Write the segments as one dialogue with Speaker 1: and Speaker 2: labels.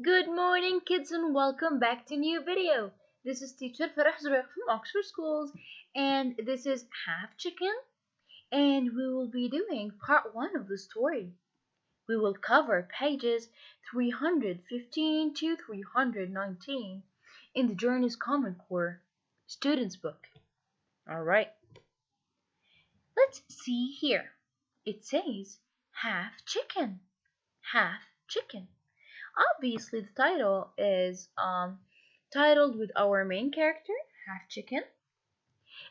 Speaker 1: Good morning, kids, and welcome back to a new video. This is teacher Farah Zurek from Oxford Schools, and this is Half Chicken, and we will be doing part 1 of the story. We will cover pages 315 to 319 in the Journey's Common Core Students Book. Alright, let's see here. It says half chicken, half chicken. Obviously, the title is titled with our main character, Half Chicken.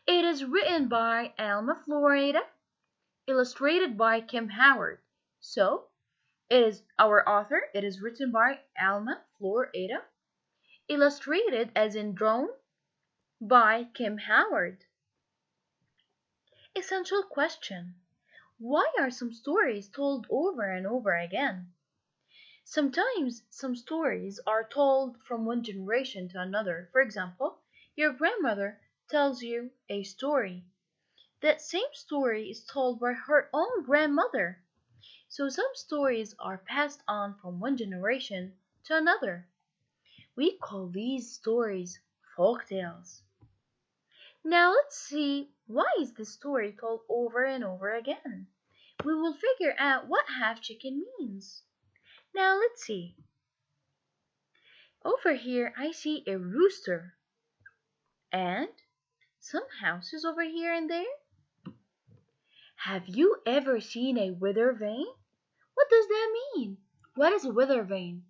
Speaker 1: It is written by Alma Florida, illustrated by Kim Howard. So, it is our author. It is written by Alma Florida, illustrated as in drawn by Kim Howard. Essential question: why are some stories told over and over again? Sometimes some stories are told from one generation to another. For example, your grandmother tells you a story. That same story is told by her own grandmother. So some stories are passed on from one generation to another. We call these stories folk tales. Now let's see, why is this story told over and over again? We will figure out what half chicken means. Now let's see. Over here I see a rooster and some houses over here and there. Have you ever seen a weather vane? What does that mean? What is a weather vane?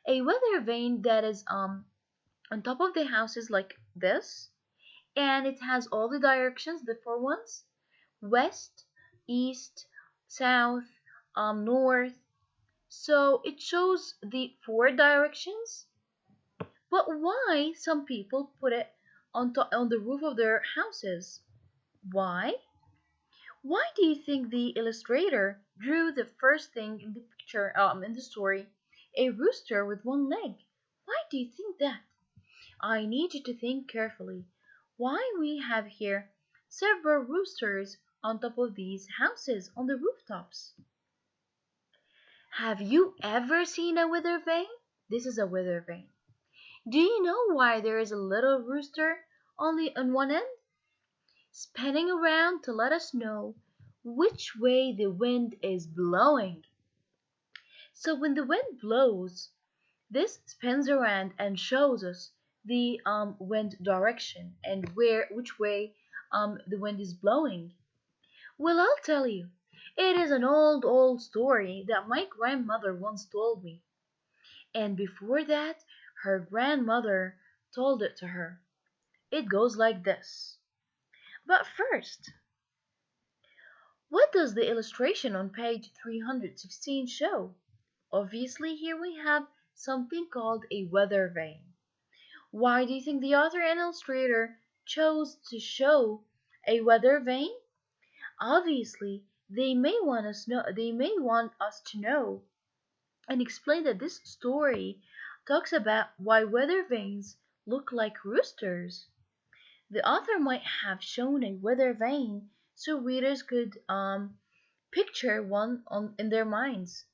Speaker 1: A weather vane that is on top of the houses like this, and it has all the directions, the four ones: west, east, south, north. So it shows the four directions. But why some people put it on the roof of their houses? Why? Why do you think the illustrator drew the first thing in the picture, in the story, a rooster with one leg? Why do you think that? I need you to think carefully. Why we have here several roosters on top of these houses on the rooftops? Have you ever seen a weather vane? This is a weather vane. Do you know why there is a little rooster only on one end, spinning around to let us know which way the wind is blowing? So when the wind blows, this spins around and shows us the wind direction and which way the wind is blowing. Well, I'll tell you. It is an old story that my grandmother once told me. And before that, her grandmother told it to her. It goes like this. But first, what does the illustration on page 316 show? Obviously, here we have something called a weather vane. Why do you think the author and illustrator chose to show a weather vane? Obviously, they may want us to know and explain that this story talks about why weather vanes look like roosters. The author might have shown a weather vane so readers could picture one in their minds.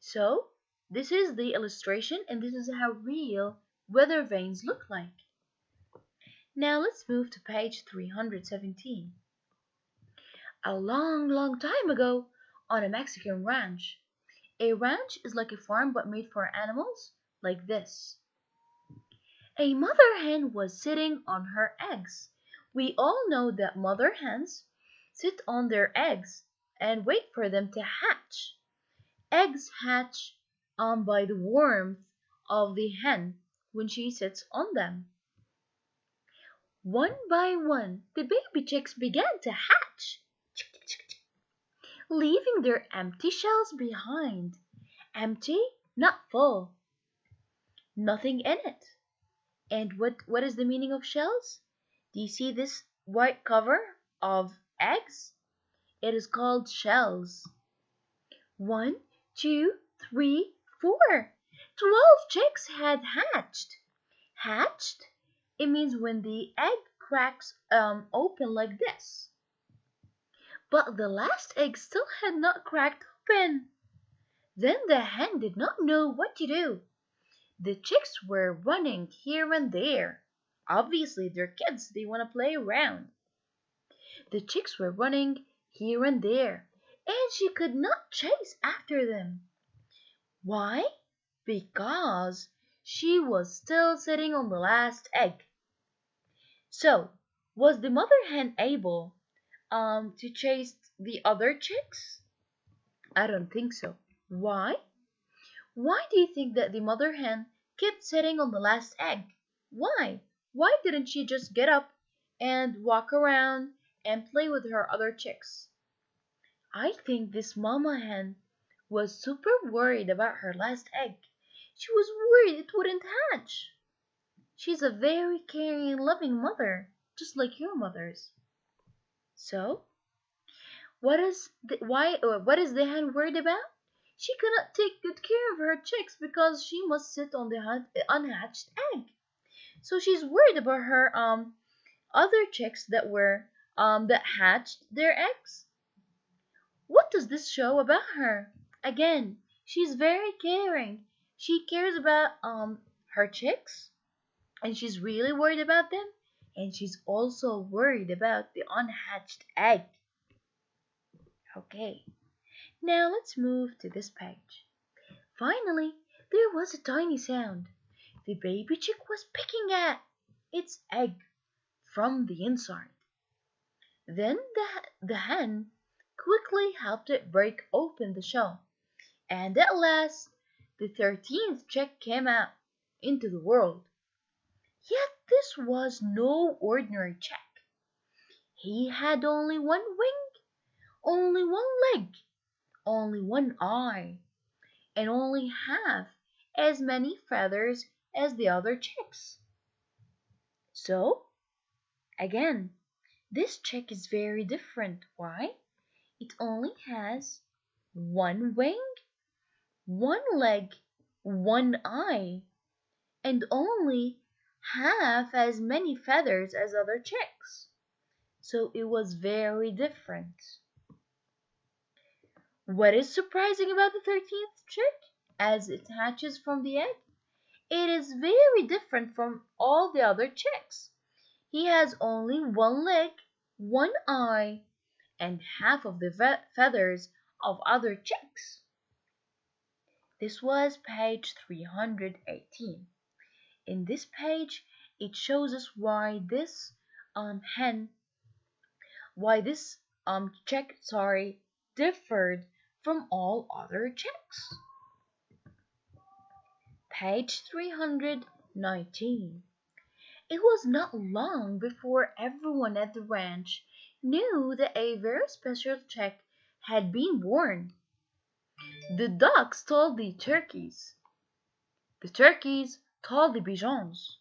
Speaker 1: So, this is the illustration and this is how real weather vanes look like. Now let's move to page 317. A long time ago, on a Mexican ranch. A ranch is like a farm but made for animals, like this. A mother hen was sitting on her eggs. We all know that mother hens sit on their eggs and wait for them to hatch. Eggs hatch by the warmth of the hen when she sits on them. One by one, the baby chicks began to hatch, leaving their empty shells behind. Empty, not full. Nothing in it. And what is the meaning of shells? Do you see this white cover of eggs? It is called shells. 1, 2, 3, 4. 12 chicks had hatched. Hatched? It means when the egg cracks open like this. But the last egg still had not cracked open. Then the hen did not know what to do. The chicks were running here and there. Obviously, they're kids, they want to play around. The chicks were running here and there, and she could not chase after them. Why? Because she was still sitting on the last egg. So, was the mother hen able to chase the other chicks? I don't think so. Why? Why do you think that the mother hen kept sitting on the last egg? Why? Why didn't she just get up and walk around and play with her other chicks? I think this mama hen was super worried about her last egg. She was worried it wouldn't hatch. She's a very caring and loving mother, just like your mothers. So, what is the hen worried about? She cannot take good care of her chicks because she must sit on the unhatched egg. So she's worried about her other chicks that hatched their eggs. What does this show about her? Again, she's very caring. She cares about her chicks, and she's really worried about them, and she's also worried about the unhatched egg. Okay, now let's move to this page. Finally, there was a tiny sound. The baby chick was picking at its egg from the inside. Then the hen quickly helped it break open the shell, and at last the 13th chick came out into the world. Yet this was no ordinary chick. He had only one wing, only one leg, only one eye, and only half as many feathers as the other chicks. So, again, this chick is very different. Why? It only has one wing, one leg, one eye, and only half as many feathers as other chicks. So it was very different. What is surprising about the 13th chick as it hatches from the egg? It is very different from all the other chicks. He has only one leg, one eye, and half of the feathers of other chicks. This was page 318. In this page, it shows us why this chick, differed from all other chicks. Page 319. It was not long before everyone at the ranch knew that a very special chick had been born. The ducks told the turkeys told the pigeons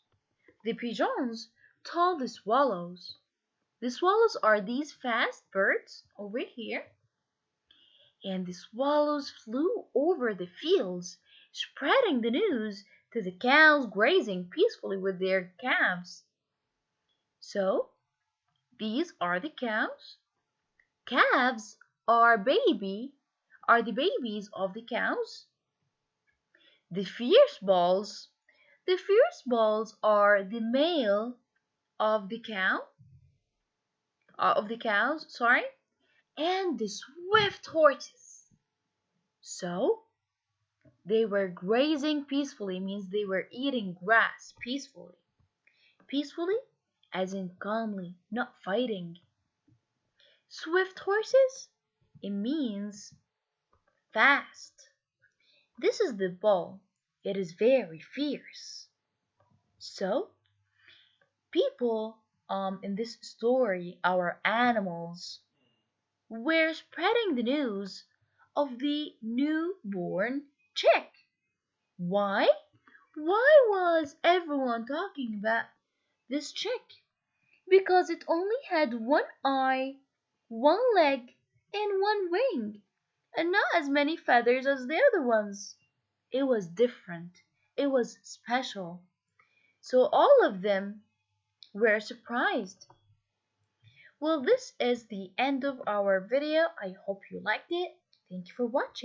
Speaker 1: told the swallows. The swallows are these fast birds over here, and the swallows flew over the fields, spreading the news to the cows grazing peacefully with their calves. So, these are the cows. Calves are the babies of the cows. The fierce balls are the male of the cows, and the swift horses. So, they were grazing peacefully means they were eating grass peacefully. Peacefully as in calmly, not fighting. Swift horses, it means fast. This is the bull. It is very fierce. So, people in this story, our animals, were spreading the news of the newborn chick. Why? Why was everyone talking about this chick? Because it only had one eye, one leg, and one wing, and not as many feathers as the other ones. It was different. It was special. So all of them were surprised. Well, this is the end of our video. I hope you liked it. Thank you for watching.